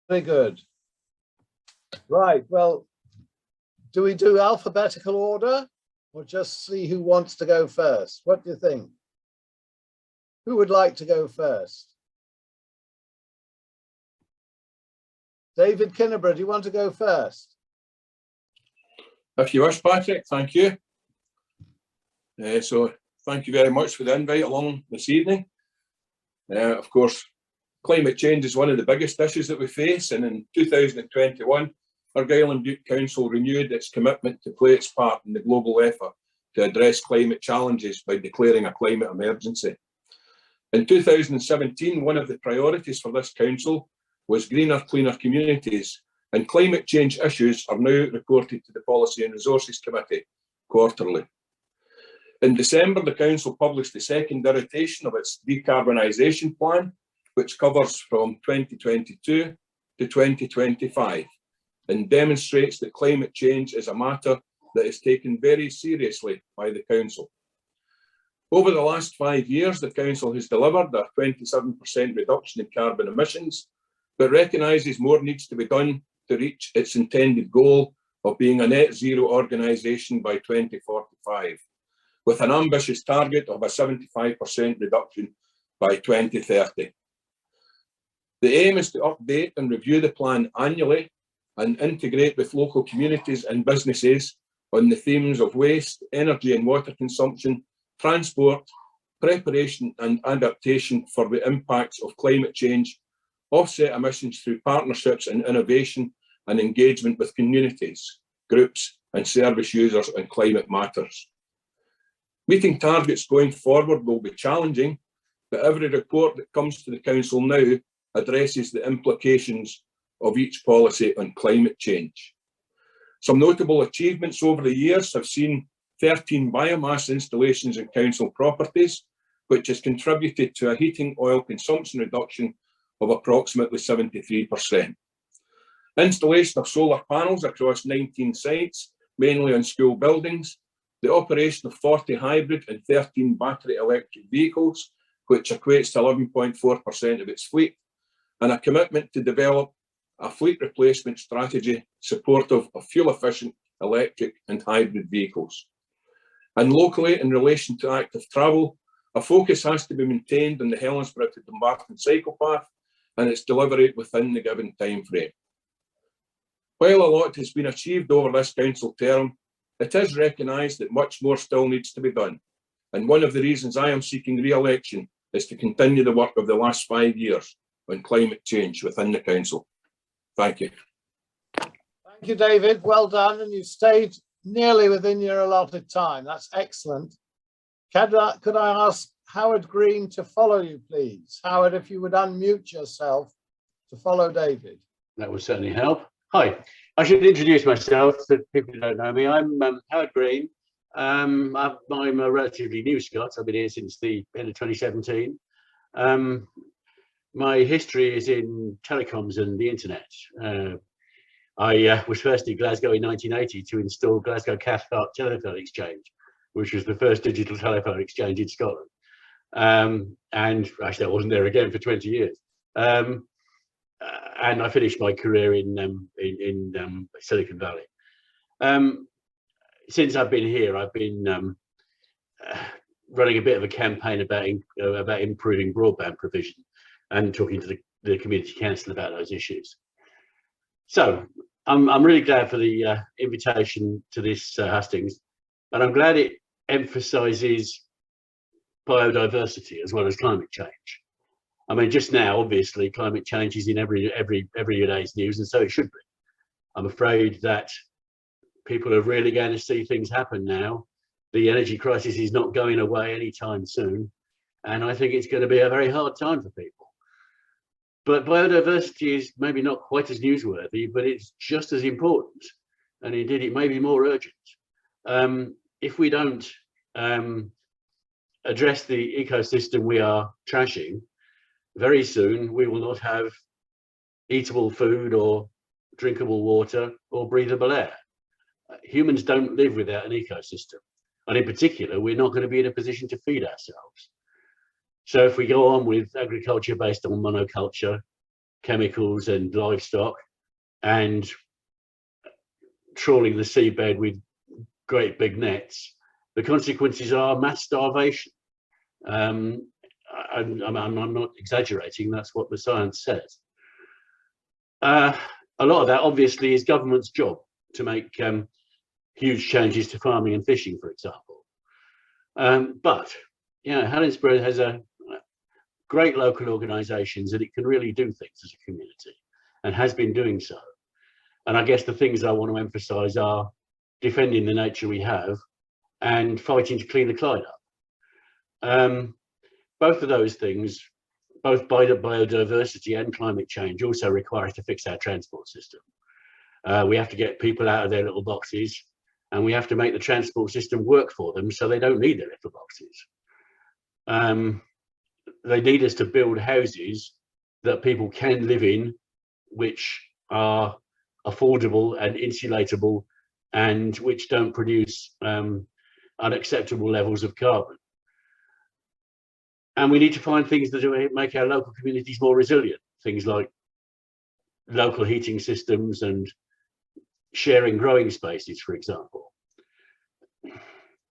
Very good. Right, well, do we do alphabetical order or just see who wants to go first? What do you think? Who would like to go first? David Kinniburgh, do you want to go first? If you wish, Patrick, thank you. So thank you very much for the invite along this evening. Of course, climate change is one of the biggest issues that we face, and in 2021, Argyll and Bute Council renewed its commitment to play its part in the global effort to address climate challenges by declaring a climate emergency. In 2017, one of the priorities for this council was greener, cleaner communities, and climate change issues are now reported to the Policy and Resources Committee quarterly. In December, the council published the second iteration of its decarbonisation plan, which covers from 2022 to 2025 and demonstrates that climate change is a matter that is taken very seriously by the council. Over the last 5 years, the council has delivered a 27% reduction in carbon emissions, but recognises more needs to be done to reach its intended goal of being a net zero organisation by 2045, with an ambitious target of a 75% reduction by 2030. The aim is to update and review the plan annually and integrate with local communities and businesses on the themes of waste, energy and water consumption, transport, preparation and adaptation for the impacts of climate change, offset emissions through partnerships and innovation and engagement with communities, groups and service users on climate matters. Meeting targets going forward will be challenging, but every report that comes to the council now addresses the implications of each policy on climate change. Some notable achievements over the years have seen 13 biomass installations in council properties, which has contributed to a heating oil consumption reduction of approximately 73%. Installation of solar panels across 19 sites, mainly on school buildings, the operation of 40 hybrid and 13 battery electric vehicles, which equates to 11.4% of its fleet, and a commitment to develop a fleet replacement strategy supportive of fuel-efficient electric and hybrid vehicles. And locally, in relation to active travel, a focus has to be maintained on the Helensburgh to Dumbarton cycle path and its delivery within the given time frame. While a lot has been achieved over this council term, it is recognised that much more still needs to be done. And one of the reasons I am seeking re-election is to continue the work of the last 5 years on climate change within the council. Thank you. Thank you, David. Well done. And you've stayed nearly within your allotted time. That's excellent. Could I ask Howard Green to follow you, please? Howard, if you would unmute yourself to follow David. That would certainly help. Hi, I should introduce myself to people who don't know me. I'm Howard Green. I'm a relatively new Scot. I've been here since the end of 2017. My history is in telecoms and the internet. I was first in Glasgow in 1980 to install Glasgow Cathcart Telephone Exchange, which was the first digital telephone exchange in Scotland. And actually I wasn't there again for 20 years. And I finished my career in Silicon Valley. Since I've been here, I've been running a bit of a campaign about improving broadband provision and talking to the community council about those issues. So I'm really glad for the invitation to this Hustings, and I'm glad it emphasises biodiversity as well as climate change. I mean, just now, obviously, climate change is in every day's news, and so it should be. I'm afraid that people are really going to see things happen now. The energy crisis is not going away anytime soon, and I think it's going to be a very hard time for people. But biodiversity is maybe not quite as newsworthy, but it's just as important, and indeed it may be more urgent. If we don't address the ecosystem we are trashing, very soon we will not have eatable food or drinkable water or breathable air. Humans don't live without an ecosystem, and in particular we're not going to be in a position to feed ourselves. So if we go on with agriculture based on monoculture, chemicals and livestock, and trawling the seabed with great big nets, the consequences are mass starvation. I'm not exaggerating, that's what the science says. A lot of that obviously is government's job to make huge changes to farming and fishing, for example. But Helensburgh has a great local organisations, and it can really do things as a community, and has been doing so. And I guess the things I want to emphasise are defending the nature we have and fighting to clean the Clyde up. Both of those things, both biodiversity and climate change, also require us to fix our transport system. We have to get people out of their little boxes, and we have to make the transport system work for them so they don't need their little boxes. They need us to build houses that people can live in, which are affordable and insulatable, and which don't produce unacceptable levels of carbon. And we need to find things that make our local communities more resilient, things like local heating systems and sharing growing spaces, for example.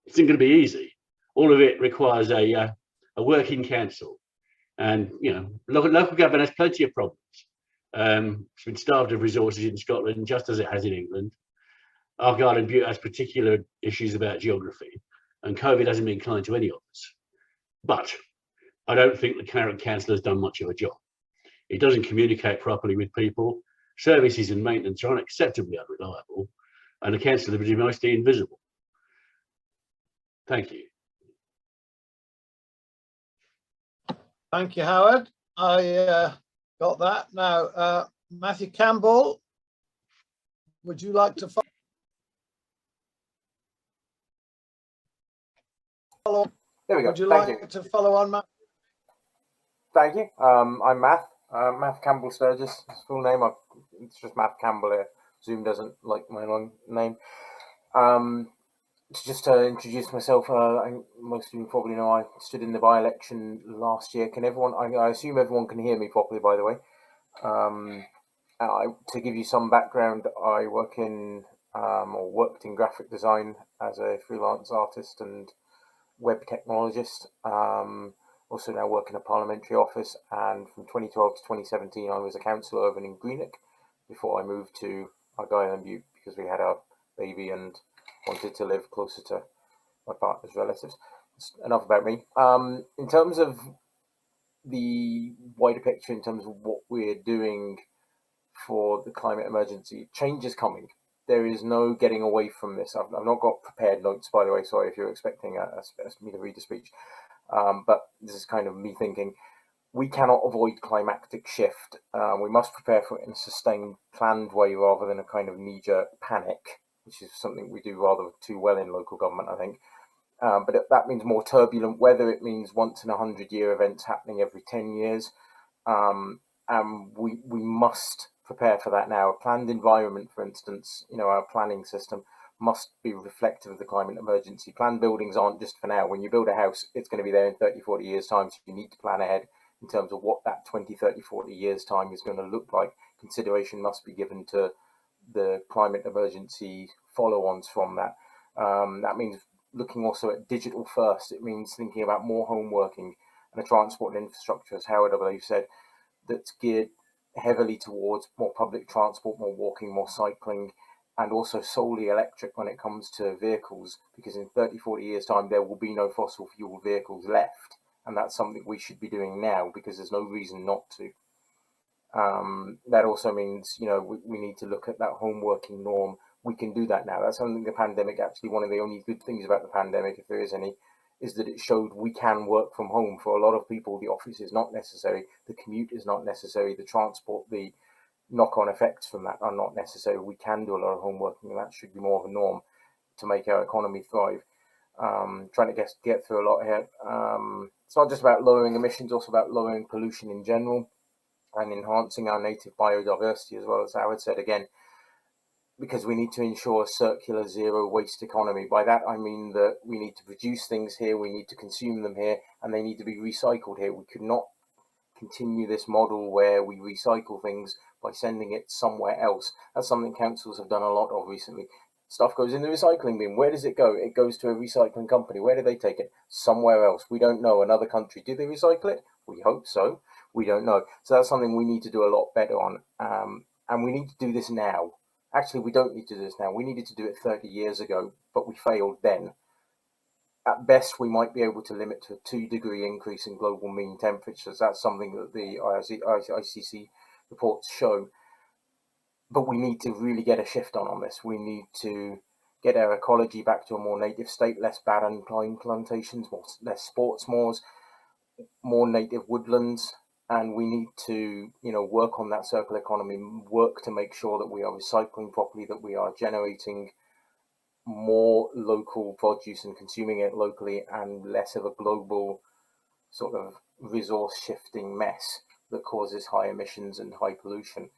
It's not going to be easy. All of it requires a working council, and local government has plenty of problems. It's been starved of resources in Scotland, just as it has in England. Argyll and Bute has particular issues about geography, and COVID hasn't been kind to any of us. But I don't think the current council has done much of a job. It doesn't communicate properly with people. Services and maintenance are unacceptably unreliable, and the council is mostly invisible. Thank you. Thank you, Howard. I got that. Now, Matthew Campbell, would you like to follow? There we go. Would you Thank like to follow on, Matt? Thank you. I'm Matt Campbell-Sturgess. Full name. It's just Matt Campbell here. Zoom doesn't like my long name. Just to introduce myself, most of you probably know I stood in the by-election last year. Can everyone? I assume everyone can hear me properly, by the way. To give you some background, I worked in graphic design as a freelance artist and web technologist. Also now work in a parliamentary office, and from 2012 to 2017 I was a councillor over in Greenock before I moved to Argyll and Bute because we had a baby and wanted to live closer to my partner's relatives. Enough about me. In terms of the wider picture, in terms of what we're doing for the climate emergency, change is coming. There is no getting away from this. I've not got prepared notes, by the way. Sorry if you're expecting me to read a speech. But this is kind of me thinking. We cannot avoid climatic shift. We must prepare for it in a sustained, planned way rather than a kind of knee-jerk panic, which is something we do rather too well in local government, I think. But that means more turbulent weather. It means once in 100-year events happening every 10 years. And we must prepare for that now. A planned environment, for instance, our planning system must be reflective of the climate emergency. Planned buildings aren't just for now. When you build a house, it's going to be there in 30, 40 years' time. So you need to plan ahead in terms of what that 20, 30, 40 years' time is going to look like. Consideration must be given to the climate emergency follow-ons from that. That means looking also at digital first. It means thinking about more home working and a transport infrastructure, as Howard, I believe, said, that's geared heavily towards more public transport, more walking, more cycling, and also solely electric when it comes to vehicles, because in 30, 40 years' time, there will be no fossil fuel vehicles left. And that's something we should be doing now because there's no reason not to. That also means, we need to look at that home working norm. We can do that now. That's something the pandemic, actually, one of the only good things about the pandemic, if there is any, is that it showed we can work from home. For a lot of people, the office is not necessary. The commute is not necessary. The transport, the knock-on effects from that are not necessary. We can do a lot of home working, and that should be more of a norm to make our economy thrive. Trying to get through a lot here. It's not just about lowering emissions, also about lowering pollution in general and enhancing our native biodiversity, as well as Howard said again, because we need to ensure a circular zero waste economy. By that I mean that we need to produce things here, we need to consume them here, and they need to be recycled here. We could not continue this model where we recycle things by sending it somewhere else. That's something councils have done a lot of recently. Stuff goes in the recycling bin. Where does it go? It goes to a recycling company. Where do they take it? Somewhere else. We don't know. Another country. Do they recycle it? We hope so. We don't know. So that's something we need to do a lot better on. And we need to do this now. Actually, we don't need to do this now. We needed to do it 30 years ago, but we failed then. At best, we might be able to limit to a 2-degree increase in global mean temperatures. That's something that the IPCC reports show. But we need to really get a shift on this. We need to get our ecology back to a more native state, less barren pine plantations, less sports moors, more native woodlands. And we need to, work on that circular economy, work to make sure that we are recycling properly, that we are generating more local produce and consuming it locally, and less of a global sort of resource shifting mess that causes high emissions and high pollution.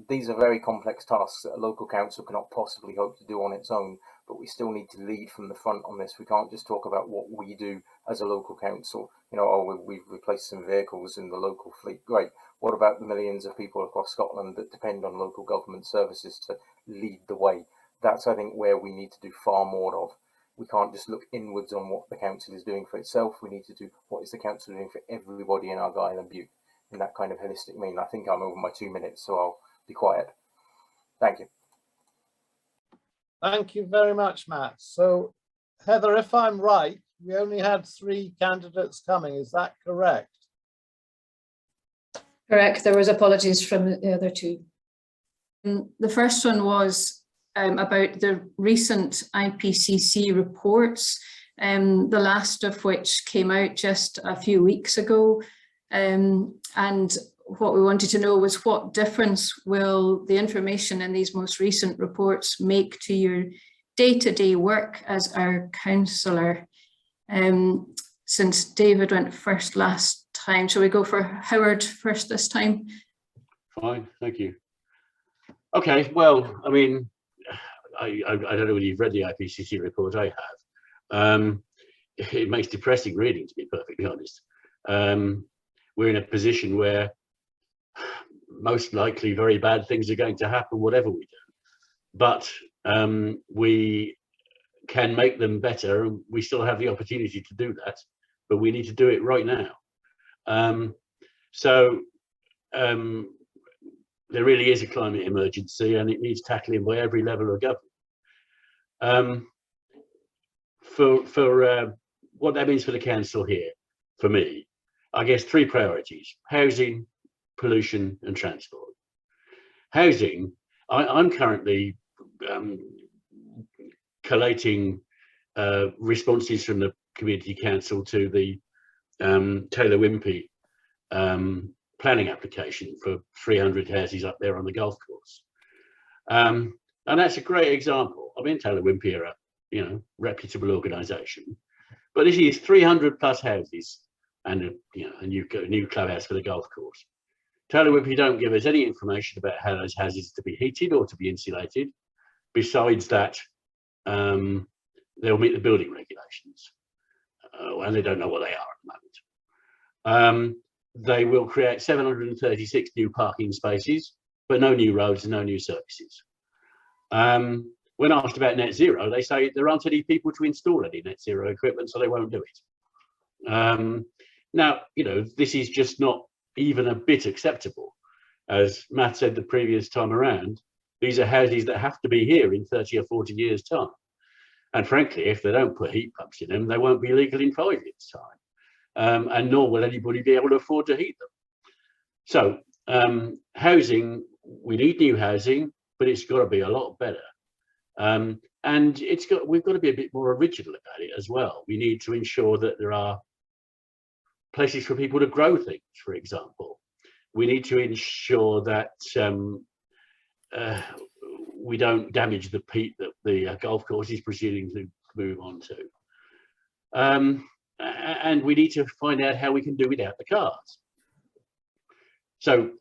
These are very complex tasks that a local council cannot possibly hope to do on its own, but we still need to lead from the front on this. We can't just talk about what we do as a local council. We've replaced some vehicles in the local fleet. Great. What about the millions of people across Scotland that depend on local government services to lead the way? That's, I think, where we need to do far more of. We can't just look inwards on what the council is doing for itself. We need to do what is the council doing for everybody in Argyll and Bute in that kind of holistic mean. I think I'm over my 2 minutes, so I'll be quiet. Thank you. Thank you very much, Matt. So, Heather, if I'm right, we only had 3 candidates coming. Is that correct? Correct. There was apologies from the other 2. The first one was about the recent IPCC reports, the last of which came out just a few weeks ago. And what we wanted to know was, what difference will the information in these most recent reports make to your day-to-day work as our councillor? Since David went first last time, shall we go for Howard first this time? Fine, thank you. Okay, well, I mean, I don't know whether you've read the IPCC report. I have. It makes depressing reading, to be perfectly honest. We're in a position where most likely very bad things are going to happen, whatever we do. But we can make them better, and we still have the opportunity to do that, but we need to do it right now. There really is a climate emergency, and it needs tackling by every level of government. For what that means for the council here, for me, I guess 3 priorities: housing, pollution, and transport. Housing, I'm currently collating responses from the community council to the Taylor Wimpey planning application for 300 houses up there on the golf course. And that's a great example. I mean, Taylor Wimpey are a reputable organisation, but this is 300 plus houses and a new clubhouse for the golf course. Taylor Wimpey don't give us any information about how those houses are to be heated or to be insulated. Besides that, they'll meet the building regulations, and they don't know what they are at the moment. They will create 736 new parking spaces, but no new roads and no new services. When asked about net zero, they say there aren't any people to install any net zero equipment, so they won't do it. Now, this is just not even a bit acceptable. As Matt said the previous time around, these are houses that have to be here in 30 or 40 years' time. And frankly, if they don't put heat pumps in them, they won't be legal in 5 years' time. And nor will anybody be able to afford to heat them. So housing, we need new housing, but it's got to be a lot better. And we've got to be a bit more original about it as well. We need to ensure that there are places for people to grow things, for example. We need to ensure that we don't damage the peat that the golf course is proceeding to move on to. And we need to find out how we can do without the cars. So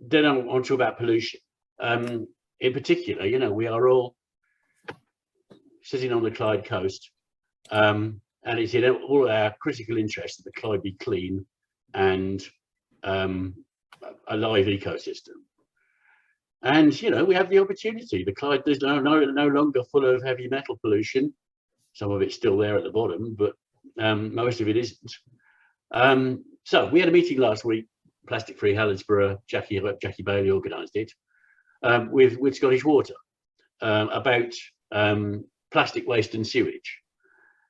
then on to about pollution. In particular, we are all sitting on the Clyde coast, and it's in all our critical interest that the Clyde be clean and a live ecosystem. And, you know, we have the opportunity. The Clyde is no longer full of heavy metal pollution. Some of it's still there at the bottom, but most of it isn't. So we had a meeting last week, Plastic Free Helensburgh, Jackie Bailey organised it, with Scottish Water about plastic waste and sewage.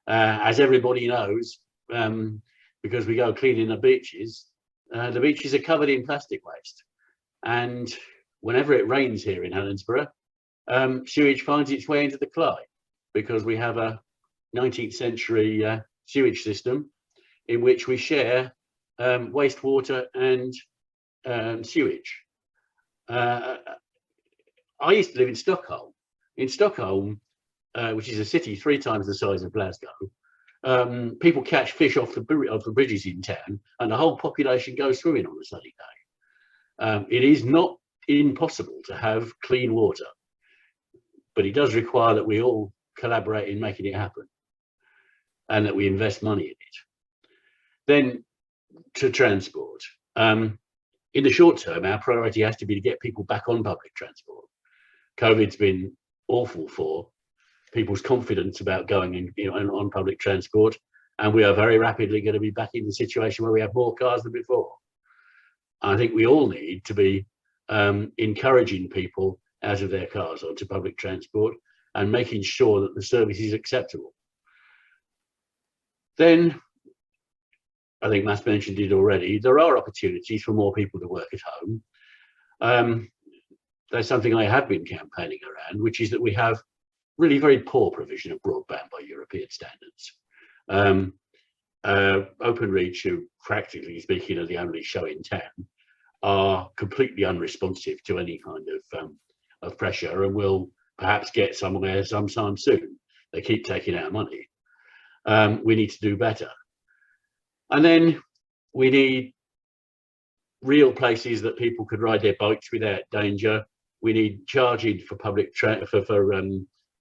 As everybody knows, because we go cleaning the beaches are covered in plastic waste. And whenever it rains here in Helensburgh, sewage finds its way into the Clyde, because we have a 19th century sewage system in which we share wastewater and sewage. I used to live in Stockholm. In Stockholm, which is a city 3 times the size of Glasgow, people catch fish off the bridges in town, and the whole population goes swimming on a sunny day. It is not impossible to have clean water, but it does require that we all collaborate in making it happen, and that we invest money in it. Then to transport. In the short term, our priority has to be to get people back on public transport. COVID's been awful for people's confidence about going on public transport, and we are very rapidly going to be back in the situation where we have more cars than before. I think we all need to be encouraging people out of their cars onto public transport and making sure that the service is acceptable. Then, I think Matt mentioned it already, there are opportunities for more people to work at home. There's something I have been campaigning around, which is that we have really very poor provision of broadband by European standards. Openreach, who practically speaking are the only show in town, are completely unresponsive to any kind of pressure, and will perhaps get somewhere sometime soon. They keep taking our money. We need to do better. And then we need real places that people could ride their bikes without danger. We need charging for public for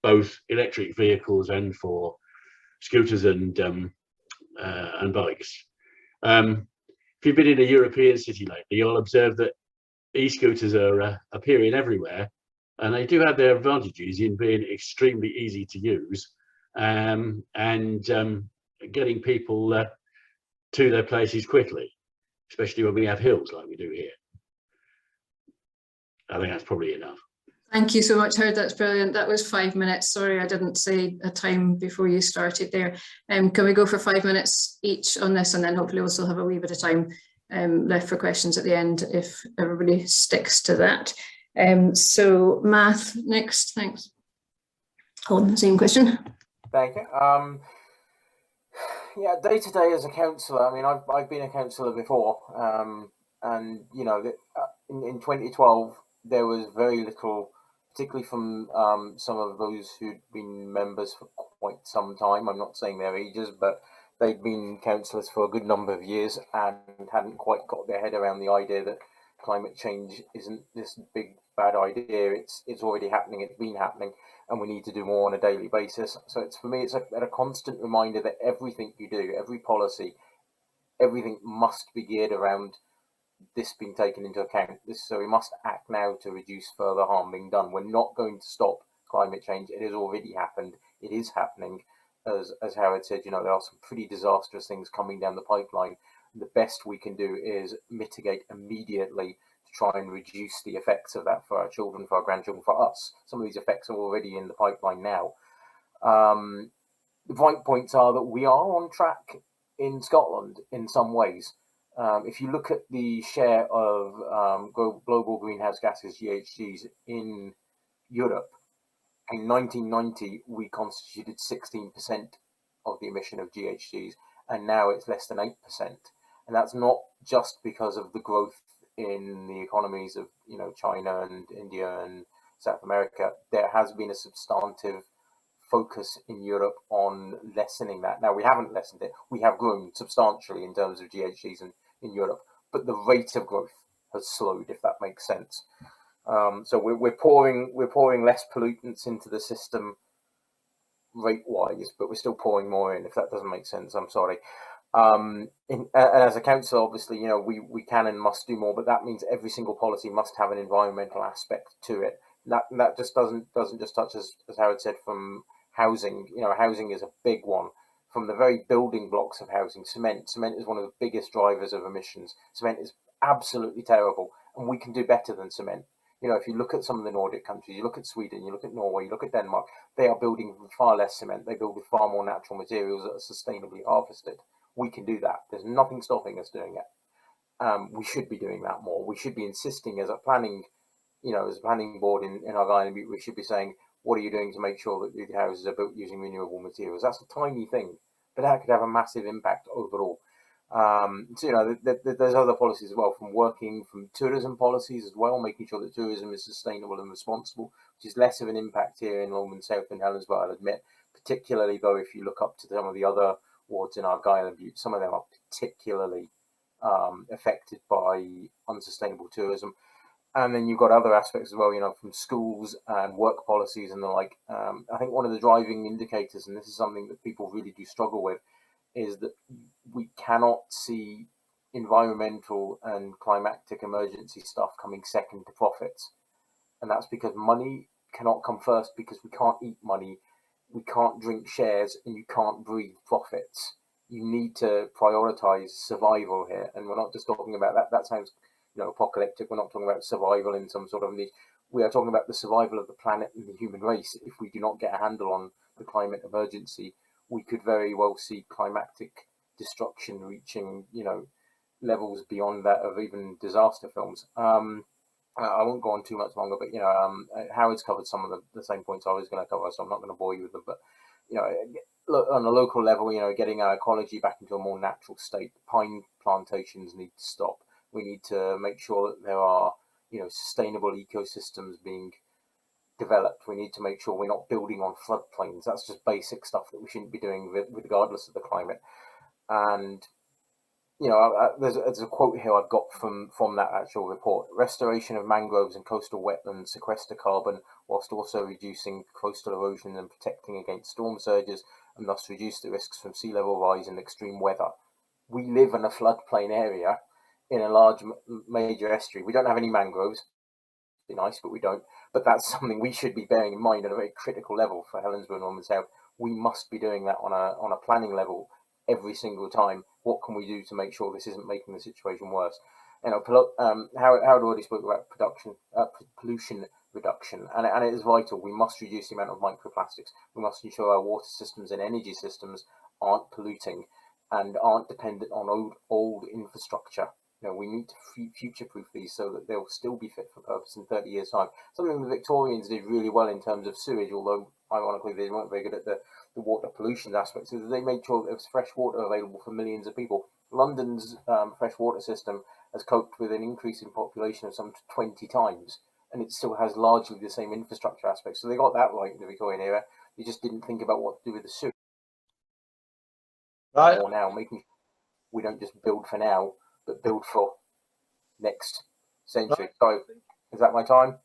both electric vehicles and for scooters and bikes. If you've been in a European city lately, you'll observe that e-scooters are appearing everywhere, and they do have their advantages in being extremely easy to use and getting people to their places quickly, especially when we have hills like we do here. I think that's probably enough. Thank you so much, Howard. That's brilliant. That was 5 minutes. Sorry, I didn't say a time before you started there. Can we go for 5 minutes each on this, and then hopefully we'll still have a wee bit of time left for questions at the end if everybody sticks to that. So Math next, thanks. On the same question. Thank you. Yeah, day to day as a councillor, I mean, I've been a councillor before, and you know, in 2012 there was very little, particularly from some of those who'd been members for quite some time. I'm not saying their ages, but they'd been councillors for a good number of years and hadn't quite got their head around the idea that climate change isn't this big bad idea. It's already happening. It's been happening, and we need to do more on a daily basis. So it's, for me, it's a constant reminder that everything you do, every policy, everything must be geared around this being taken into account. So we must act now to reduce further harm being done. We're not going to stop climate change. It has already happened. It is happening. As Howard said, you know, there are some pretty disastrous things coming down the pipeline. The best we can do is mitigate immediately to try and reduce the effects of that for our children, for our grandchildren, for us. Some of these effects are already in the pipeline now. The right points are that we are on track in Scotland in some ways. If you look at the share of global greenhouse gases, GHGs, in Europe, in 1990, we constituted 16% of the emission of GHGs, and now it's less than 8%. And that's not just because of the growth in the economies of, you know, China and India and South America. There has been a substantive focus in Europe on lessening that. Now, we haven't lessened it. We have grown substantially in terms of GHGs in Europe, but the rate of growth has slowed, if that makes sense. So we're pouring less pollutants into the system rate-wise, but we're still pouring more in. If that doesn't make sense, I'm sorry. And as a council, obviously, you know, we can and must do more, but that means every single policy must have an environmental aspect to it. That just doesn't just touch, as Howard said, from housing. You know, housing is a big one. From the very building blocks of housing, cement is one of the biggest drivers of emissions. Cement is absolutely terrible, and we can do better than cement. You know, if you look at some of the Nordic countries, you look at Sweden, you look at Norway, you look at Denmark, they are building with far less cement. They build with far more natural materials that are sustainably harvested. We can do that. There's nothing stopping us doing it. We should be doing that more. We should be insisting as a planning, you know, as a planning board in our Island, we should be saying, what are you doing to make sure that the houses are built using renewable materials? That's a tiny thing, but that could have a massive impact overall. So, you know, there's other policies as well, from tourism policies as well, making sure that tourism is sustainable and responsible, which is less of an impact here in Lomond South than Helensburgh, I'll admit. Particularly though, if you look up to some of the other wards in Argyll and Bute, some of them are particularly affected by unsustainable tourism. And then you've got other aspects as well, you know, from schools and work policies and the like. I think one of the driving indicators, and this is something that people really do struggle with, is that we cannot see environmental and climatic emergency stuff coming second to profits. And that's because money cannot come first, because we can't eat money, we can't drink shares, and you can't breathe profits. You need to prioritize survival here. And we're not just talking about that. That sounds, you know, apocalyptic. We're not talking about survival in some sort of niche. We are talking about the survival of the planet and the human race. If we do not get a handle on the climate emergency, we could very well see climatic destruction reaching, you know, levels beyond that of even disaster films. I won't go on too much longer, but, you know, Howard's covered some of the same points I was going to cover, so I'm not going to bore you with them. But, you know, look, on a local level, you know, getting our ecology back into a more natural state. Pine plantations need to stop. We need to make sure that there are, you know, sustainable ecosystems being developed. We need to make sure we're not building on floodplains. That's just basic stuff that we shouldn't be doing regardless of the climate. And, you know, there's a quote here I've got from that actual report. Restoration of mangroves and coastal wetlands sequester carbon whilst also reducing coastal erosion and protecting against storm surges, and thus reduce the risks from sea level rise and extreme weather. We live in a floodplain area in a large major estuary. We don't have any mangroves. It'd be nice, but we don't. But that's something we should be bearing in mind at a very critical level for Helensburgh and Lomond South. We must be doing that on a planning level every single time. What can we do to make sure this isn't making the situation worse? You know, Howard already spoke about pollution reduction, and it is vital. We must reduce the amount of microplastics. We must ensure our water systems and energy systems aren't polluting and aren't dependent on old infrastructure. You know, we need to future-proof these so that they'll still be fit for purpose in 30 years' time. Something the Victorians did really well in terms of sewage, although ironically they weren't very good at the water pollution aspects. So they made sure that there was fresh water available for millions of people. London's fresh water system has coped with an increase in population of some 20 times, and it still has largely the same infrastructure aspects. So they got that right in the Victorian era. They just didn't think about what to do with the sewage. Right. Or now, making sure we don't just build for now, but build for next century. So, is that my time?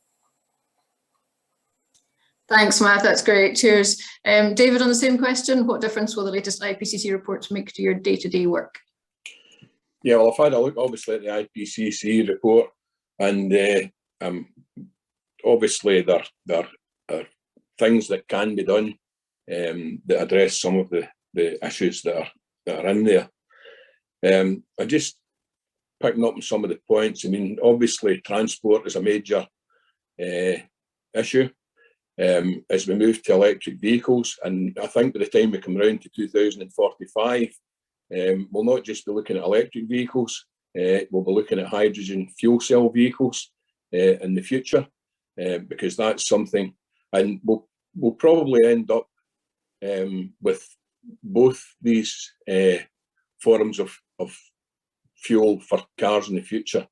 Thanks, Matt. That's great. Cheers. David, on the same question, what difference will the latest IPCC reports make to your day-to-day work? Yeah, well, I've had a look, obviously, at the IPCC report, and obviously there are things that can be done that address some of the issues that are in there. I just picking up on some of the points. I mean, obviously, transport is a major issue as we move to electric vehicles, and I think by the time we come around to 2045, we'll not just be looking at electric vehicles, we'll be looking at hydrogen fuel cell vehicles in the future, because that's something, and we'll probably end up with both these forms of fuel for cars in the future.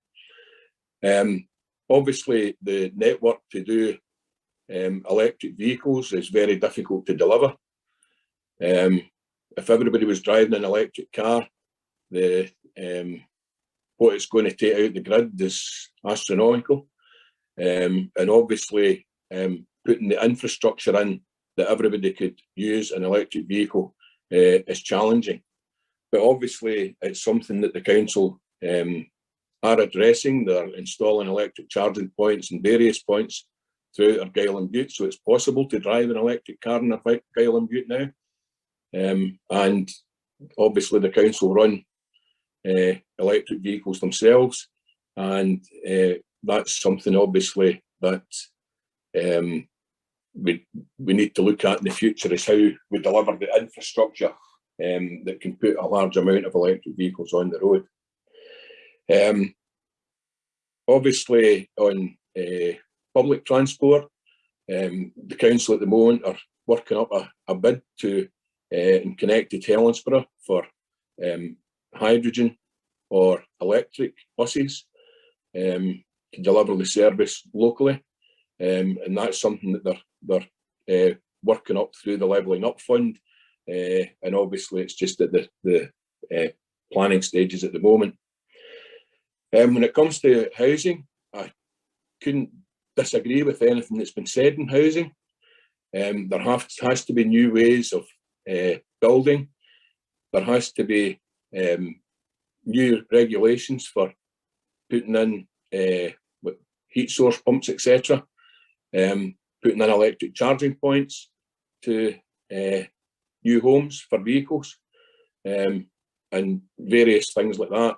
Obviously, the network to do electric vehicles is very difficult to deliver. If everybody was driving an electric car, what it's going to take out the grid is astronomical. And obviously, putting the infrastructure in that everybody could use an electric vehicle is challenging. but obviously it's something that the council are addressing. They're installing electric charging points in various points throughout Argyll and Bute, so it's possible to drive an electric car in Argyll and Bute now. And obviously the council run electric vehicles themselves, and that's something obviously that we need to look at in the future, is how we deliver the infrastructure that can put a large amount of electric vehicles on the road. Obviously on public transport, the council at the moment are working up a bid to and connected Helensburgh for hydrogen or electric buses to deliver the service locally, and that's something that they're working up through the Levelling Up Fund, and obviously it's just at the planning stages at the moment. When it comes to housing, I couldn't disagree with anything that's been said in housing. There has to be new ways of building. There has to be new regulations for putting in heat source pumps, etc. Putting in electric charging points to new homes for vehicles, and various things like that.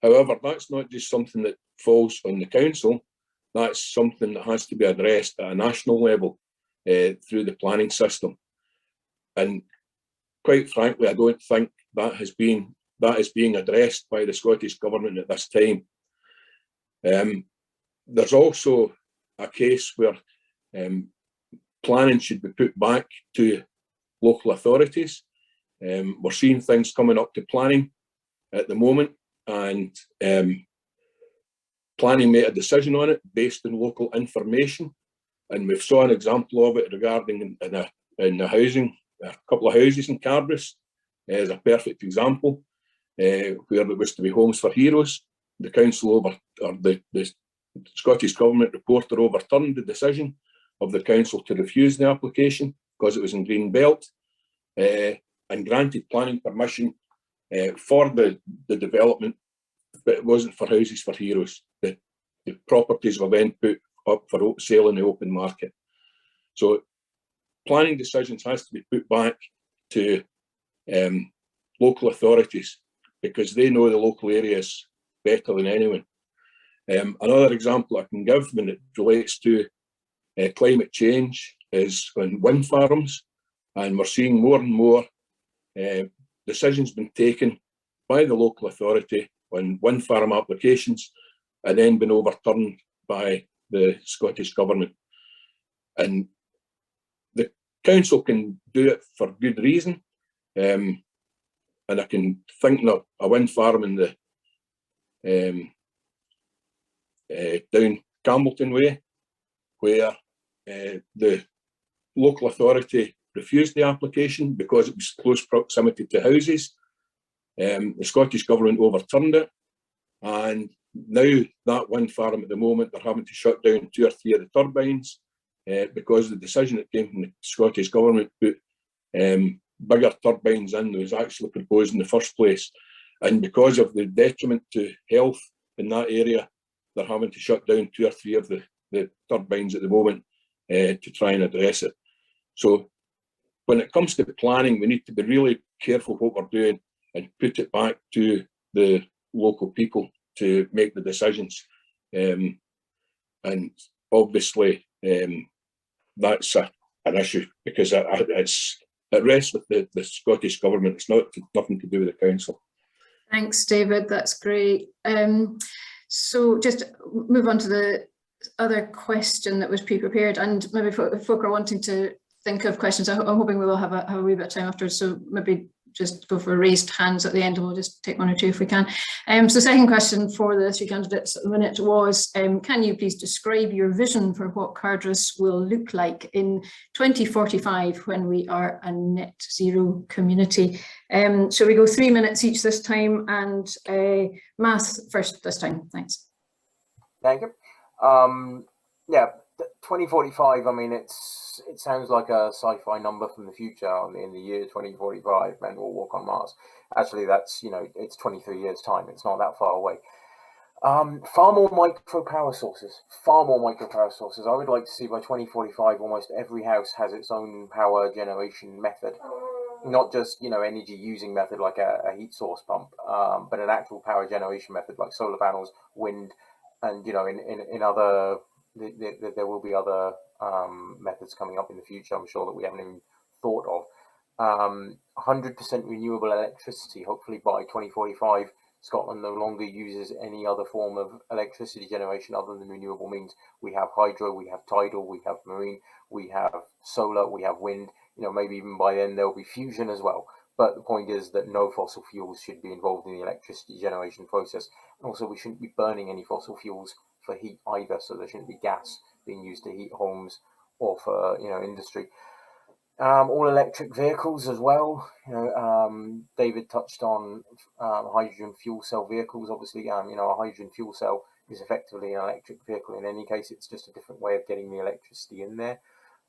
However, that's not just something that falls on the council. That's something that has to be addressed at a national level through the planning system. And quite frankly, I don't think that is being addressed by the Scottish Government at this time. There's also a case where planning should be put back to local authorities. We're seeing things coming up to planning at the moment, and planning made a decision on it based on local information, and we've saw an example of it regarding in the housing, a couple of houses in Cardross is a perfect example, where there was to be homes for heroes. The council the Scottish Government reporter overturned the decision of the council to refuse the application because it was in Green Belt, and granted planning permission for the development, but it wasn't for houses for heroes. The properties were then put up for sale in the open market. So planning decisions has to be put back to local authorities, because they know the local areas better than anyone. Another example I can give when it relates to climate change is on wind farms, and we're seeing more and more decisions being taken by the local authority on wind farm applications and then been overturned by the Scottish Government. And the council can do it for good reason, and I can think of a wind farm in the down Campbellton way, where the local authority refused the application because it was close proximity to houses. The Scottish Government overturned it, and now that wind farm at the moment, they're having to shut down 2 or 3 of the turbines because the decision that came from the Scottish Government put bigger turbines in than was actually proposed in the first place. And because of the detriment to health in that area, they're having to shut down 2 or 3 of the turbines at the moment to try and address it. So when it comes to planning, we need to be really careful what we're doing and put it back to the local people to make the decisions. And obviously that's an issue, because it rests with the Scottish Government. It's nothing to do with the council. Thanks, David. That's great. So just move on to the other question that was pre-prepared, and maybe folk are wanting to think of questions. I'm hoping we will have a wee bit of time afterwards, so maybe just go for raised hands at the end, and we'll just take 1 or 2 if we can. So second question for the 3 candidates at the minute was, can you please describe your vision for what Cardross will look like in 2045 when we are a net zero community? Shall we go 3 minutes each this time, and Math first this time? Thanks. Thank you. Yeah, 2045, I mean, it sounds like a sci-fi number from the future. In the year 2045, men will walk on Mars. Actually, that's, you know, it's 23 years time. It's not that far away. Far more micro power sources. Far more micro power sources. I would like to see by 2045, almost every house has its own power generation method. Not just, you know, energy using method like a heat source pump, but an actual power generation method like solar panels, wind, and, you know, in other, there will be other methods coming up in the future, I'm sure, that we haven't even thought of. 100% renewable electricity. Hopefully by 2045, Scotland no longer uses any other form of electricity generation other than renewable means. We have hydro, we have tidal, we have marine, we have solar, we have wind. You know, maybe even by then there'll be fusion as well. But the point is that no fossil fuels should be involved in the electricity generation process. Also, we shouldn't be burning any fossil fuels for heat either. So there shouldn't be gas being used to heat homes or for, you know, industry. All electric vehicles as well. You know, David touched on hydrogen fuel cell vehicles. Obviously, you know, a hydrogen fuel cell is effectively an electric vehicle. In any case, it's just a different way of getting the electricity in there.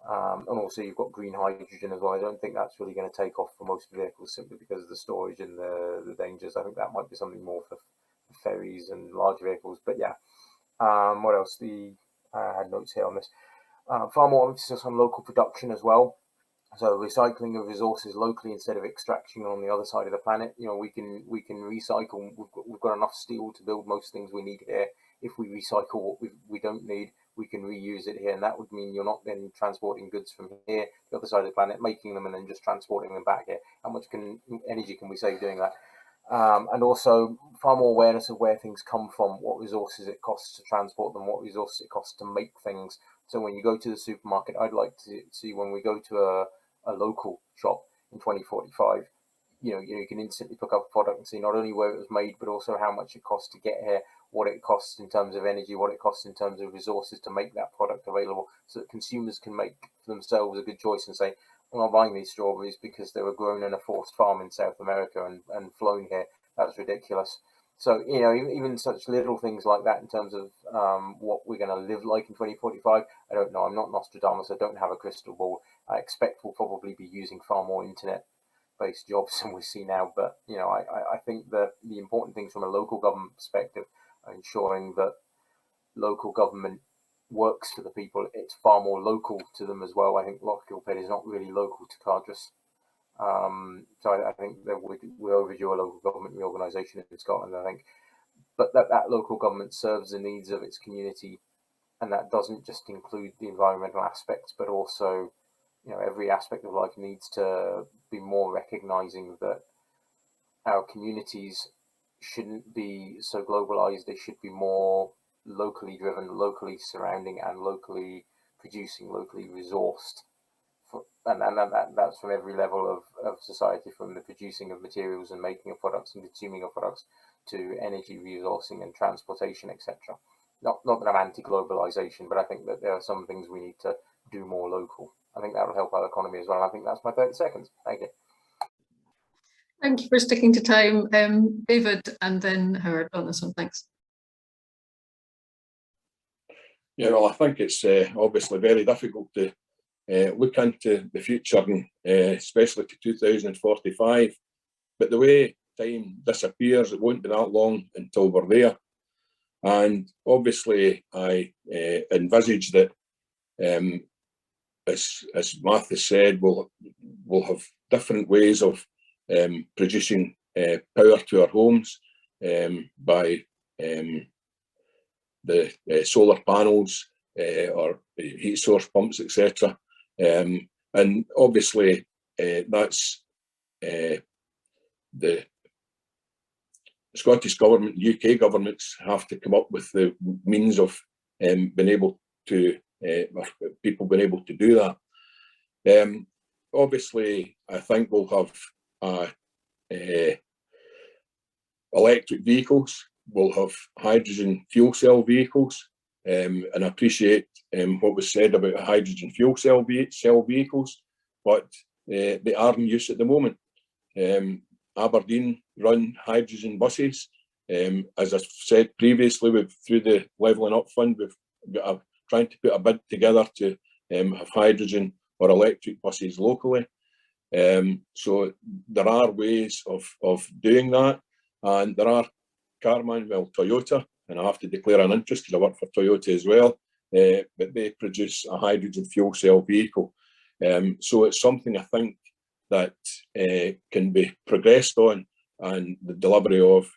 And also, you've got green hydrogen as well. I don't think that's really going to take off for most vehicles simply because of the storage and the dangers. I think that might be something more for ferries and large vehicles. But yeah, what else? I had notes here on this. Far more emphasis on local production as well. So recycling of resources locally instead of extraction on the other side of the planet. You know, we can recycle. We've got enough steel to build most things we need here. If we recycle what we don't need, we can reuse it here, and that would mean you're not then transporting goods from here to the other side of the planet, making them and then just transporting them back here. How much energy can we save doing that? And also far more awareness of where things come from, what resources it costs to transport them, what resources it costs to make things. So when you go to the supermarket, I'd like to see when we go to a local shop in 2045, you know, you can instantly pick up a product and see not only where it was made, but also how much it costs to get here, what it costs in terms of energy, what it costs in terms of resources to make that product available, so that consumers can make for themselves a good choice and say, I'm not buying these strawberries because they were grown in a forced farm in South America and flown here. That's ridiculous. So, you know, even such little things like that in terms of what we're going to live like in 2045, I don't know. I'm not Nostradamus. I don't have a crystal ball. I expect we'll probably be using far more internet-based jobs than we see now. But, you know, I think that the important things from a local government perspective are ensuring that local government works for the people. It's far more local to them as well. I think Lochgilphead is not really local to Cardross. So I think that we're overdue a local government reorganisation in Scotland, I think. But that local government serves the needs of its community, and that doesn't just include the environmental aspects, but also, you know, every aspect of life needs to be more recognising that our communities shouldn't be so globalised. They should be more locally driven, locally surrounding, and locally producing, locally resourced. And that's from every level of society, from the producing of materials and making of products and consuming of products to energy resourcing and transportation, etc. Not that I'm anti-globalization, but I think that there are some things we need to do more local. I think that will help our economy as well. I think that's my 30 seconds. Thank you. Thank you for sticking to time. David and then Howard on this one. Thanks. Yeah, well, I think it's obviously very difficult to look into the future, and especially to 2045. But the way time disappears, it won't be that long until we're there. And obviously, I envisage that, as Martha said, we'll have different ways of producing power to our homes by the solar panels or heat source pumps, etc. And obviously, that's the Scottish government, UK governments have to come up with the means of being able to, people being able to do that. Obviously, I think we'll have electric vehicles, we'll have hydrogen fuel cell vehicles, and I appreciate what was said about hydrogen fuel cell vehicles, but they are in use at the moment. Aberdeen run hydrogen buses. As I said previously, through the Levelling Up Fund, we've got a trying to put a bid together to have hydrogen or electric buses locally. So there are ways of doing that, and there are Toyota, and I have to declare an interest because I work for Toyota as well, but they produce a hydrogen fuel cell vehicle. So it's something I think that can be progressed on, and the delivery of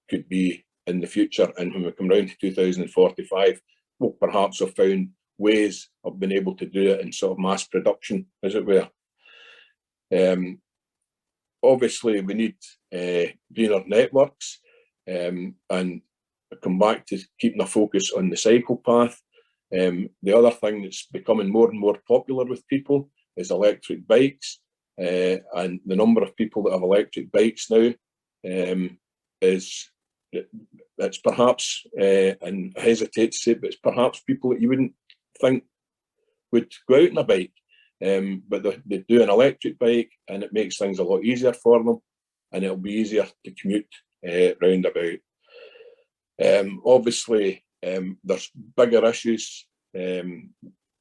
could be in the future. And when we come round to 2045, we'll perhaps have found ways of being able to do it in sort of mass production, as it were. Obviously, we need greener networks, and I come back to keeping a focus on the cycle path. The other thing that's becoming more and more popular with people is electric bikes, and the number of people that have electric bikes now it's perhaps, and I hesitate to say it, but it's perhaps people that you wouldn't think would go out on a bike, but they do an electric bike, and it makes things a lot easier for them, and it'll be easier to commute round about. Obviously, there's bigger issues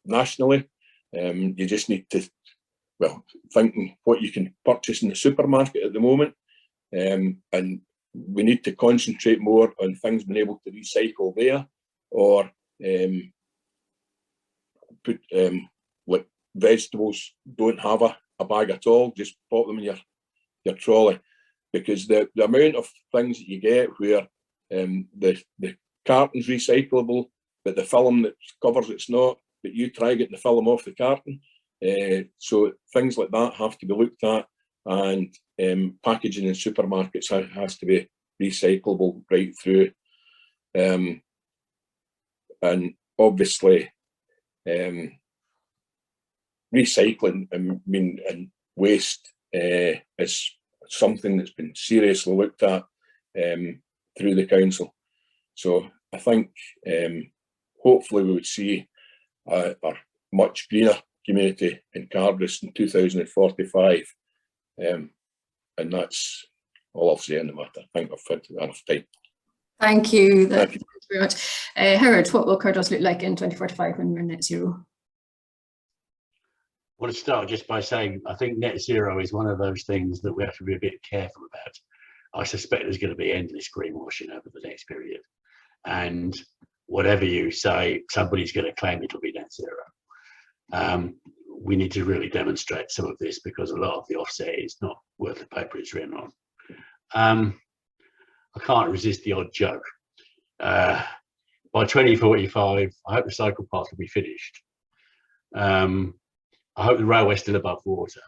nationally. You just need to, well, thinking what you can purchase in the supermarket at the moment, and we need to concentrate more on things being able to recycle there, or put like vegetables don't have a bag at all, just pop them in your trolley, because the amount of things that you get where the carton's recyclable, but the film that covers it's not, but you try getting the film off the carton. So things like that have to be looked at, and packaging in supermarkets has to be recyclable right through. And obviously, recycling and waste is something that's been seriously looked at through the council. So I think hopefully we would see a much greener community in Cardross in 2045, and that's all I'll say on the matter. I think I've had enough time. Thank you. Thank you very much. Howard, what will Cardross look like in 2045 when we're net zero? I want to start just by saying I think net zero is one of those things that we have to be a bit careful about. I suspect there's going to be endless greenwashing over the next period, and whatever you say, somebody's going to claim it'll be net zero. We need to really demonstrate some of this, because a lot of the offset is not worth the paper it's written on. I can't resist the odd joke. By 2045, I hope the cycle path will be finished. I hope the railway's still above water.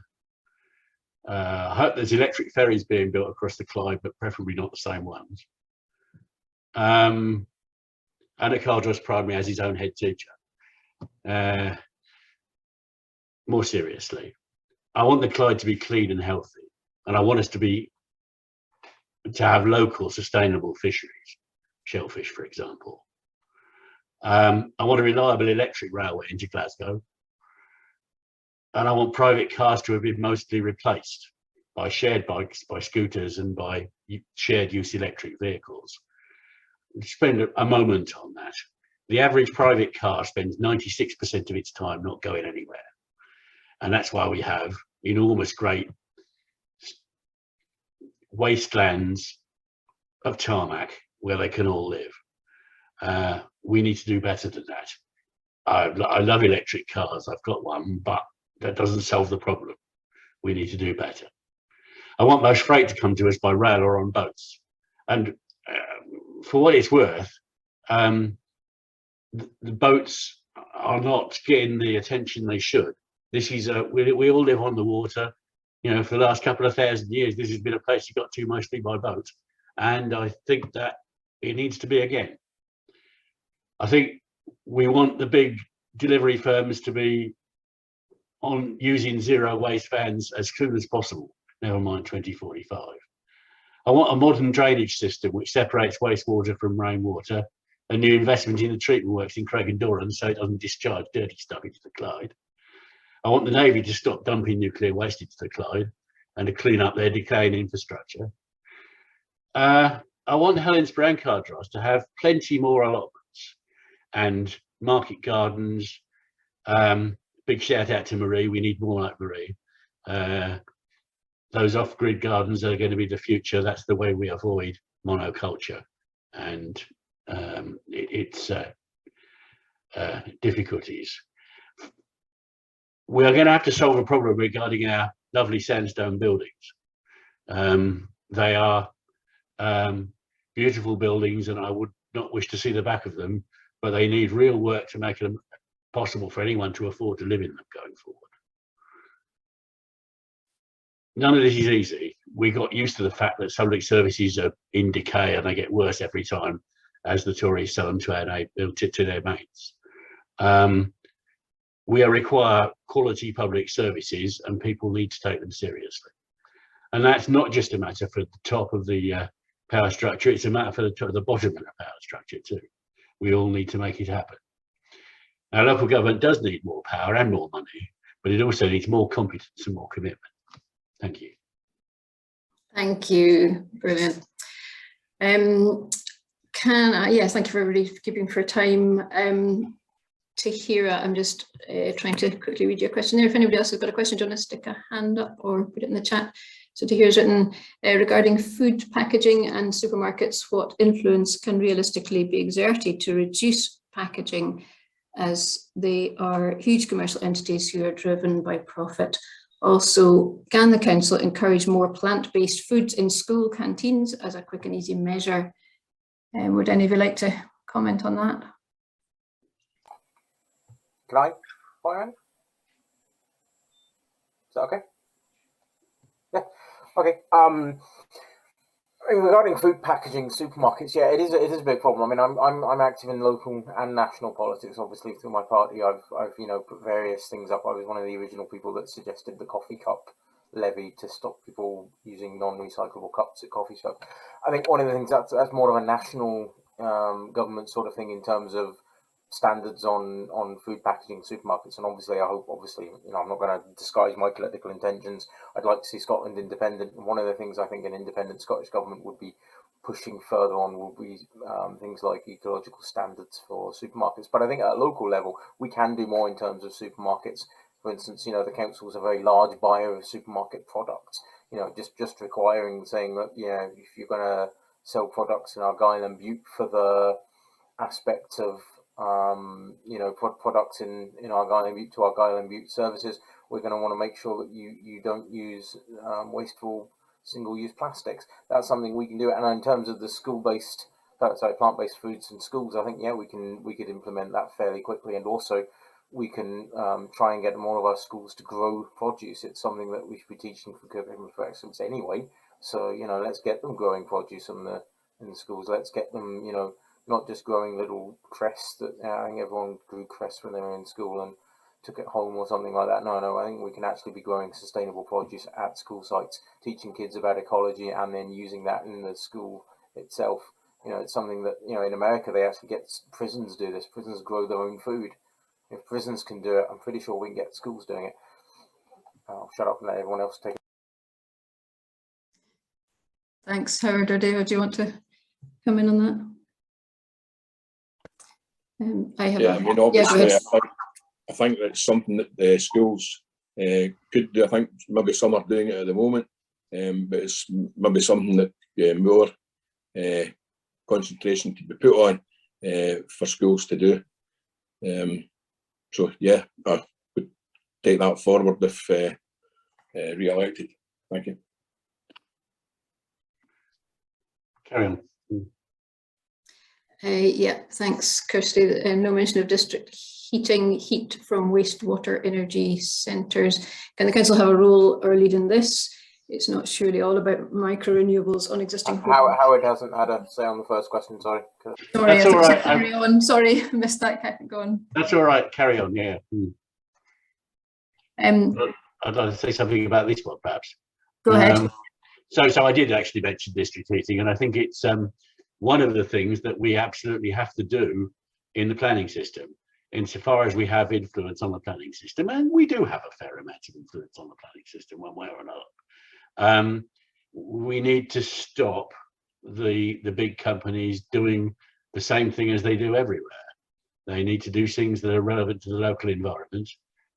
I hope there's electric ferries being built across the Clyde, but preferably not the same ones. And at Cardross Primary has his own head teacher. More seriously, I want the Clyde to be clean and healthy, and I want us to have local sustainable fisheries, shellfish, for example. I want a reliable electric railway into Glasgow, and I want private cars to have been mostly replaced by shared bikes, by scooters, and by shared use electric vehicles. Spend a moment on that. The average private car spends 96% of its time not going anywhere. And that's why we have enormous, great wastelands of tarmac where they can all live. We need to do better than that. I love electric cars. I've got one, but that doesn't solve the problem. We need to do better. I want most freight to come to us by rail or on boats. And for what it's worth, the boats are not getting the attention they should. This is we all live on the water. You know, for the last couple of 1,000 years, this has been a place you got to mostly by boat. And I think that it needs to be again. I think we want the big delivery firms to be on using zero waste vans as soon as possible, never mind 2045. I want a modern drainage system which separates wastewater from rainwater, a new investment in the treatment works in Craig and Doran so it doesn't discharge dirty stuff into the Clyde. I want the Navy to stop dumping nuclear waste into the Clyde and to clean up their decaying infrastructure. I want Helensburgh and Cardross to have plenty more allotments and market gardens. Big shout out to Marie. We need more like Marie. Those off-grid gardens are going to be the future. That's the way we avoid monoculture and its difficulties. We are going to have to solve a problem regarding our lovely sandstone buildings. They are beautiful buildings, and I would not wish to see the back of them, but they need real work to make them possible for anyone to afford to live in them going forward. None of this is easy. We got used to the fact that public services are in decay and they get worse every time as the Tories sell them to their mates. We require quality public services, and people need to take them seriously. And that's not just a matter for the top of the power structure, it's a matter for the bottom of the power structure too. We all need to make it happen. Our local government does need more power and more money, but it also needs more competence and more commitment. Thank you. Thank you. Brilliant. Yes, thank you for everybody for keeping for time. Tahira, I'm just trying to quickly read your question there. If anybody else has got a question, do you want to stick a hand up or put it in the chat? So Tahira's written, regarding food packaging and supermarkets, what influence can realistically be exerted to reduce packaging, as they are huge commercial entities who are driven by profit? Also, can the council encourage more plant-based foods in school canteens as a quick and easy measure? Would any of you like to comment on that? Can I, Brian? Is that okay? Yeah. Okay. Regarding food packaging, supermarkets, yeah, it is a big problem. I mean, I'm active in local and national politics. Obviously, through my party, I've put various things up. I was one of the original people that suggested the coffee cup levy to stop people using non-recyclable cups at coffee shops. I think one of the things that's more of a national government sort of thing in terms of standards on food packaging supermarkets. And obviously, I hope, I'm not going to disguise my political intentions. I'd like to see Scotland independent. And one of the things I think an independent Scottish government would be pushing further on would be things like ecological standards for supermarkets. But I think at a local level, we can do more in terms of supermarkets. For instance, the council is a very large buyer of supermarket products. Just requiring, saying that, if you're going to sell products in Argyll and Bute for the aspect of products in Argyll and Bute to Argyll and Bute services, we're going to want to make sure that you don't use wasteful single-use plastics. That's something we can do. And in terms of the plant-based foods in schools, I think we could implement that fairly quickly. And also we can try and get more of our schools to grow produce. It's something that we should be teaching for curriculum for excellence anyway. So let's get them growing produce in the schools. Let's get them not just growing little cress that I think everyone grew cress when they were in school and took it home or something like that. No, I think we can actually be growing sustainable produce at school sites, teaching kids about ecology and then using that in the school itself. It's something that, in America, they actually get prisons do this. Prisons grow their own food. If prisons can do it, I'm pretty sure we can get schools doing it. I'll shut up and let everyone else take it. Thanks, Howard or David. Do you want to come in on that? Obviously, I think that's something that the schools could do. I think maybe some are doing it at the moment, but it's maybe something that more concentration to be put on for schools to do. So yeah, I would take that forward if re-elected. Thank you. Carry on. Yeah, thanks, Kirsty. No mention of district heat from wastewater energy centres. Can the council have a role or lead in this? It's not surely all about micro renewables on existing. Howard hasn't had a say on the first question. Sorry. Sorry, that's all right. Carry on. Sorry, I missed that. Go on. That's all right. Carry on. Yeah. I'd like to say something about this one, perhaps. Go ahead. So I did actually mention district heating, and I think it's one of the things that we absolutely have to do in the planning system, insofar as we have influence on the planning system, and we do have a fair amount of influence on the planning system one way or another. We need to stop the big companies doing the same thing as they do everywhere. They need to do things that are relevant to the local environment.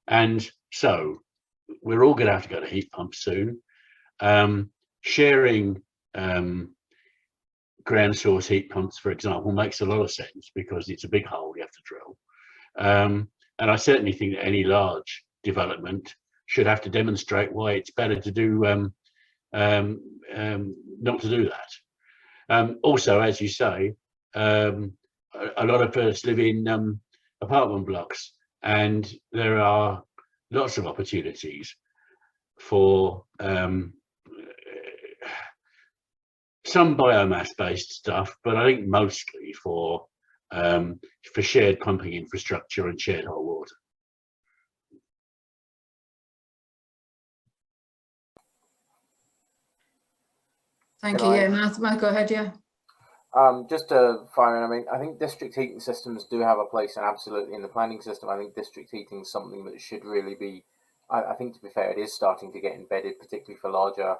And so we're all going to have to go to heat pumps soon. Sharing ground source heat pumps, for example, makes a lot of sense because it's a big hole you have to drill. And I certainly think that any large development should have to demonstrate why it's better to do not to do that. Also, as you say, a lot of us live in apartment blocks, and there are lots of opportunities for some biomass-based stuff, but I think mostly for shared pumping infrastructure and shared hot water. Thank you. Yeah, Matt, go ahead. Yeah. Just to fire in, I mean, I think district heating systems do have a place, and absolutely in the planning system. I think district heating is something that should really be. I think, to be fair, it is starting to get embedded, particularly for larger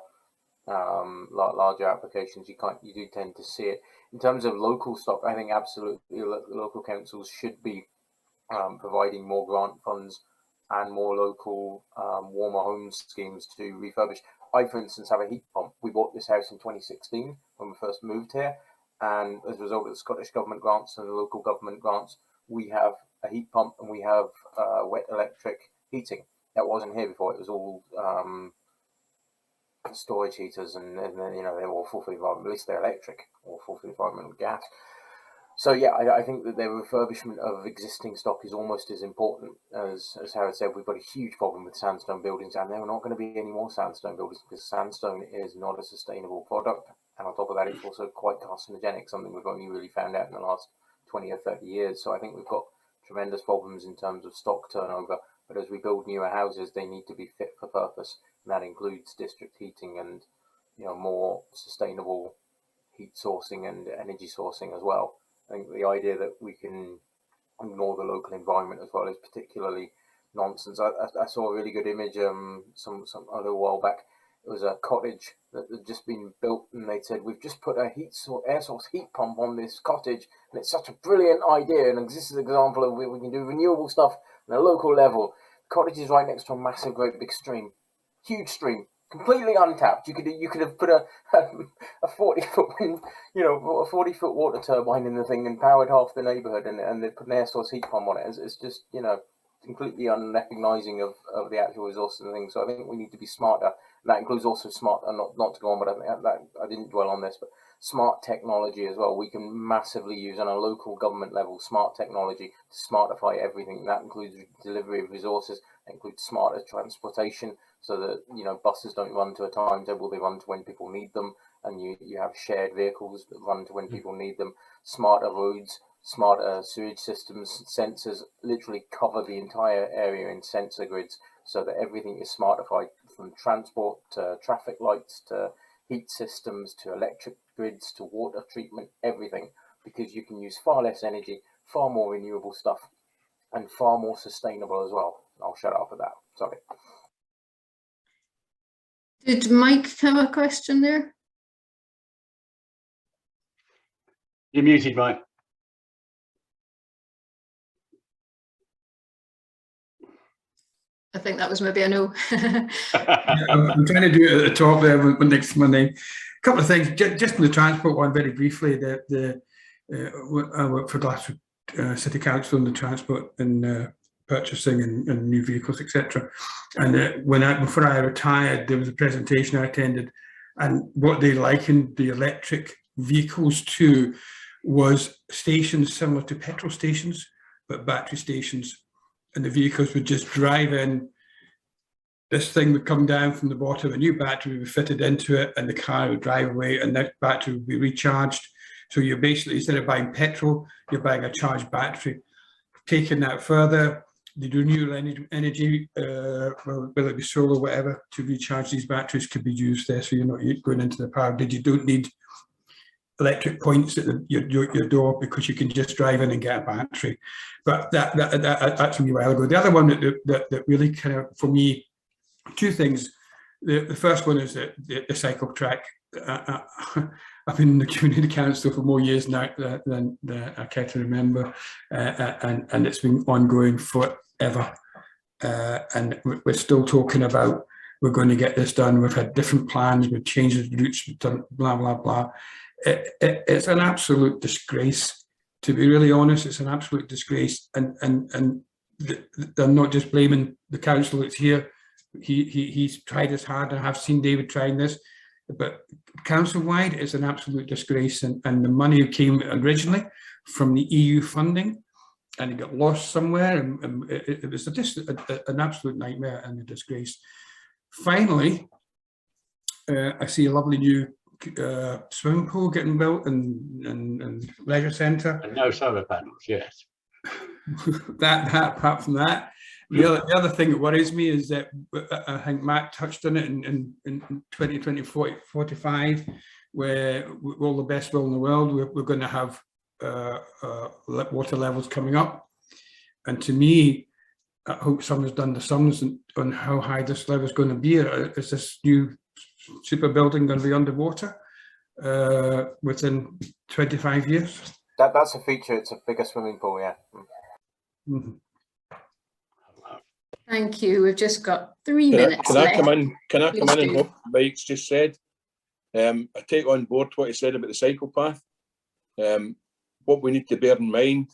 applications. You do tend to see it in terms of local stock. I think absolutely local councils should be providing more grant funds and more local warmer homes schemes to refurbish. I, for instance, have a heat pump. We bought this house in 2016 when we first moved here, and as a result of the Scottish Government grants and the local government grants, we have a heat pump and we have wet electric heating. That wasn't here before. It was all storage heaters, and you know, they're awful for the environment. At least they're electric, awful for the environment with gas. So yeah, I think that the refurbishment of existing stock is almost as important as Howard said. We've got a huge problem with sandstone buildings, and there are not going to be any more sandstone buildings because sandstone is not a sustainable product. And on top of that, it's also quite carcinogenic, something we've only really found out in the last 20 or 30 years. So I think we've got tremendous problems in terms of stock turnover. But as we build newer houses, they need to be fit for purpose. And that includes district heating and, you know, more sustainable heat sourcing and energy sourcing as well. I think the idea that we can ignore the local environment as well is particularly nonsense. I saw a really good image some a little while back. It was a cottage that had just been built, and they said, we've just put a air source heat pump on this cottage, and it's such a brilliant idea, and this is an example of where we can do renewable stuff on a local level. The cottage is right next to a massive, great big stream, huge stream, completely untapped. You could have put a 40-foot, you know, a 40-foot water turbine in the thing and powered half the neighbourhood, and they put an air source heat pump on it. It's just, you know, completely unrecognising of the actual resources and things. So I think we need to be smarter. And that includes also smart, and not to go on, but I think that I didn't dwell on this, but smart technology as well. We can massively use on a local government level smart technology to smartify everything. And that includes delivery of resources. That includes smarter transportation, so that, you know, buses don't run to a timetable, they run to when people need them, and you have shared vehicles that run to when people need them. Smarter roads, smarter sewage systems, sensors literally cover the entire area in sensor grids, so that everything is smartified, from transport to traffic lights to heat systems to electric grids to water treatment, everything, because you can use far less energy, far more renewable stuff, and far more sustainable as well. I'll shut up at that. Sorry. Did Mike have a question there? You're muted, Mike. I think that was maybe a no. I'm trying to do it at the top there next Monday. A couple of things, just in the transport one, very briefly. I work for Glasgow City Council in the transport and purchasing and new vehicles, etc. And before I retired, there was a presentation I attended, and what they likened the electric vehicles to was stations similar to petrol stations, but battery stations. And the vehicles would just drive in, this thing would come down from the bottom, a new battery would be fitted into it, and the car would drive away, and that battery would be recharged. So you're basically, instead of buying petrol, you're buying a charged battery. Taking that further, they do renewable energy, whether it be solar or whatever, to recharge these batteries could be used there, so you're not going into the power grid. You don't need electric points at your door, because you can just drive in and get a battery. But that's from a while ago. The other one that really kind of, for me, two things. The first one is the cycle track. I I've been in the community council for more years now than I care to remember, and it's been ongoing forever. And we're still talking about we're going to get this done. We've had different plans, we've changed the routes, we've done blah blah blah. It's an absolute disgrace, to be really honest. It's an absolute disgrace, and they're not just blaming the council that's here. He's tried his hard, and I've seen David trying this, but council-wide it's an absolute disgrace, and the money came originally from the EU funding, and it got lost somewhere, and it was just an absolute nightmare and a disgrace. Finally, I see a lovely new swimming pool getting built and leisure centre. And no solar panels, yes. that apart from that, the other thing that worries me is that I think Matt touched on it in 2045, where with all the best will in the world, we're going to have water levels coming up. And to me, I hope someone's done the sums on how high this level is going to be. Is this new super building going to be underwater within 25 years? That's a feature. It's a bigger swimming pool, yeah. Mm-hmm. Thank you. We've just got 3 minutes Can I left. come in? Can I Please come in and do. what Mike's just said? I take on board what he said about the cycle path. What we need to bear in mind,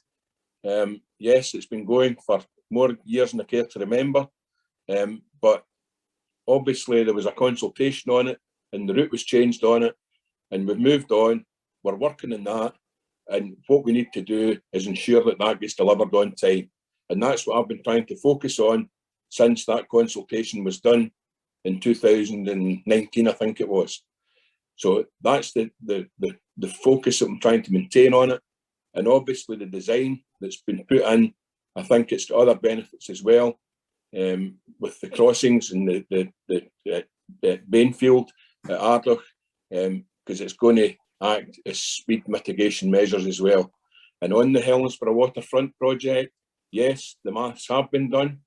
yes, it's been going for more years than I care to remember, but obviously there was a consultation on it, and the route was changed on it, and we've moved on. We're working on that, and what we need to do is ensure that that gets delivered on time, and that's what I've been trying to focus on since that consultation was done in 2019, I think it was. So that's the focus that I'm trying to maintain on it, and obviously the design that's been put in, I think it's got other benefits as well, with the crossings and the Bainfield at Ardloch, because it's going to act as speed mitigation measures as well. And on the Helensburgh waterfront project, yes, the maths have been done.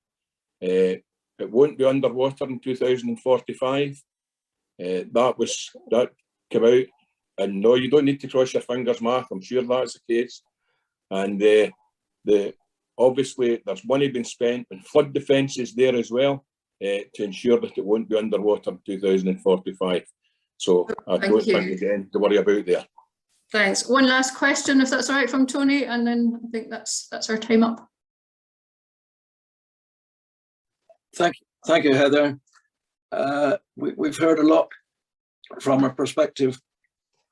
It won't be underwater in 2045. That came out, and no, you don't need to cross your fingers, Mark. I'm sure that's the case. And obviously there's money being spent on flood defences there as well, to ensure that it won't be underwater in 2045. So I don't think again to worry about there. Thanks. One last question, if that's all right, from Tony, and then I think that's our time up. Thank you, Heather. We've heard a lot from our prospective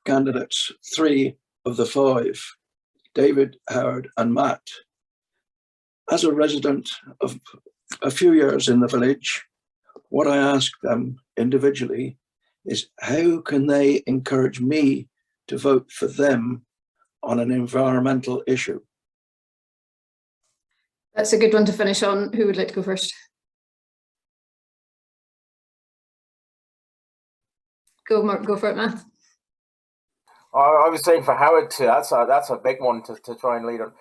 candidates, 3 of the 5, David, Howard and Matt. As a resident of a few years in the village, what I ask them individually is how can they encourage me to vote for them on an environmental issue? That's a good one to finish on. Who would like to go first? Go, Mark, go for it, Matt. I was saying for Howard too. That's a big one to try and lead on.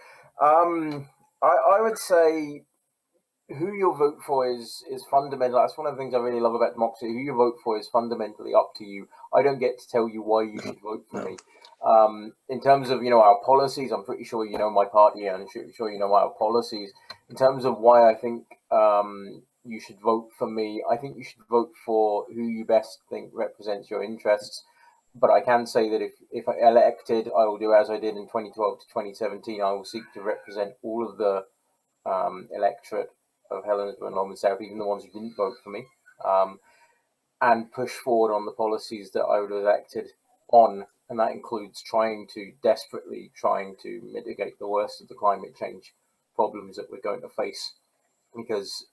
I would say who you vote for is fundamental. That's one of the things I really love about democracy. Who you vote for is fundamentally up to you. I don't get to tell you why you should vote for me. In terms of our policies, I'm pretty sure you know my party, and I'm pretty sure you know our policies. In terms of why I think you should vote for me, I think you should vote for who you best think represents your interests. But I can say that if I elected, I will do as I did in 2012 to 2017. I will seek to represent all of the electorate of Helensburgh Lomond South, even the ones who didn't vote for me, and push forward on the policies that I would have acted on. And that includes desperately trying to mitigate the worst of the climate change problems that we're going to face. Because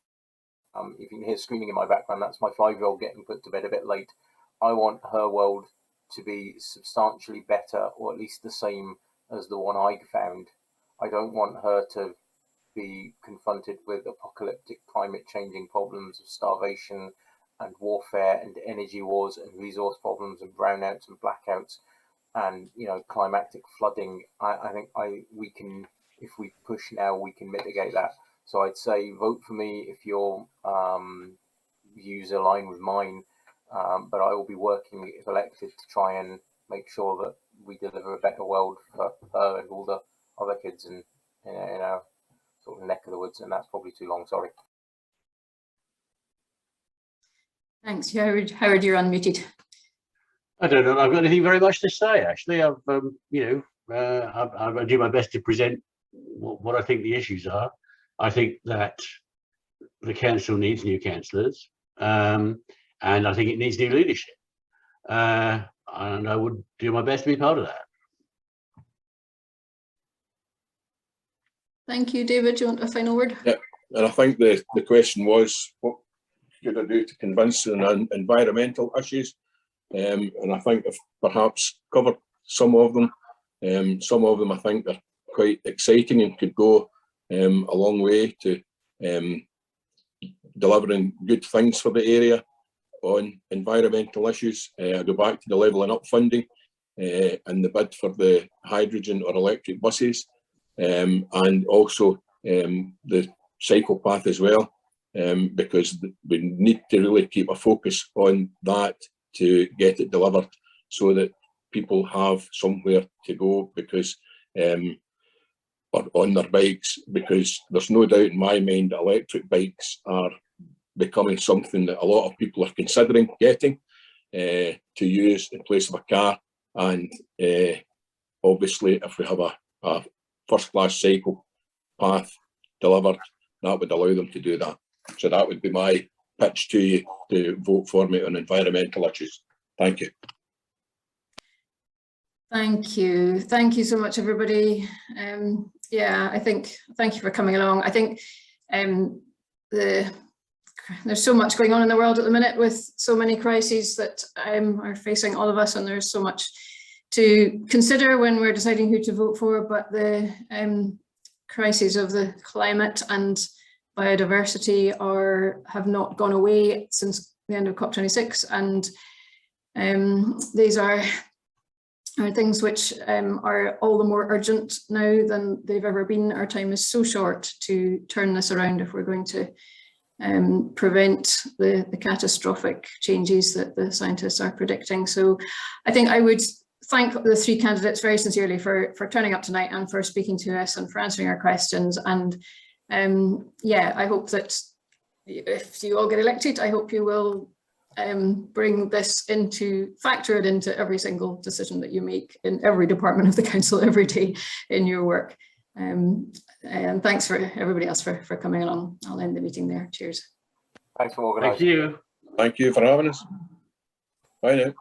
if you can hear screaming in my background, that's my 5-year-old getting put to bed a bit late. I want her world to be substantially better, or at least the same as the one I found. I don't want her to be confronted with apocalyptic climate changing problems of starvation and warfare and energy wars and resource problems and brownouts and blackouts and climatic flooding. I think we can, if we push now, we can mitigate that. So I'd say vote for me if your views align with mine, but I will be working, if elected, to try and make sure that we deliver a better world for her and all the other kids in our sort of neck of the woods. And that's probably too long, sorry. Thanks, Howard. Howard, you're unmuted. I don't know. I've got anything very much to say. Actually, I've I do my best to present what I think the issues are. I think that the council needs new councillors, and I think it needs new leadership. And I would do my best to be part of that. Thank you, David. Do you want a final word? Yeah, and I think the question was, what should I do to convince on environmental issues? And I think I've perhaps covered some of them. Some of them I think are quite exciting and could go a long way to delivering good things for the area on environmental issues. I go back to the levelling up funding and the bid for the hydrogen or electric buses, and also the cycle path as well, because we need to really keep a focus on that to get it delivered so that people have somewhere to go, because or on their bikes, because there's no doubt in my mind that electric bikes are becoming something that a lot of people are considering getting to use in place of a car. And obviously if we have a first-class cycle path delivered, that would allow them to do that. So that would be my pitch to you, to vote for me on environmental issues. Thank you. Thank you. Thank you so much, everybody. Yeah, I think, thank you for coming along. I think there's so much going on in the world at the minute with so many crises that are facing all of us, and there's so much to consider when we're deciding who to vote for, but the crises of the climate and biodiversity have not gone away since the end of COP26, and these are things which are all the more urgent now than they've ever been. Our time is so short to turn this around if we're going to prevent the catastrophic changes that the scientists are predicting. So I think I would thank the three candidates very sincerely for turning up tonight and for speaking to us and for answering our questions. And yeah, I hope that if you all get elected, I hope you will bring this factor it into every single decision that you make in every department of the council every day in your work. And thanks for everybody else for coming along. I'll end the meeting there. Cheers. Thanks for organising. Thank you. Thank you for having us. Bye now.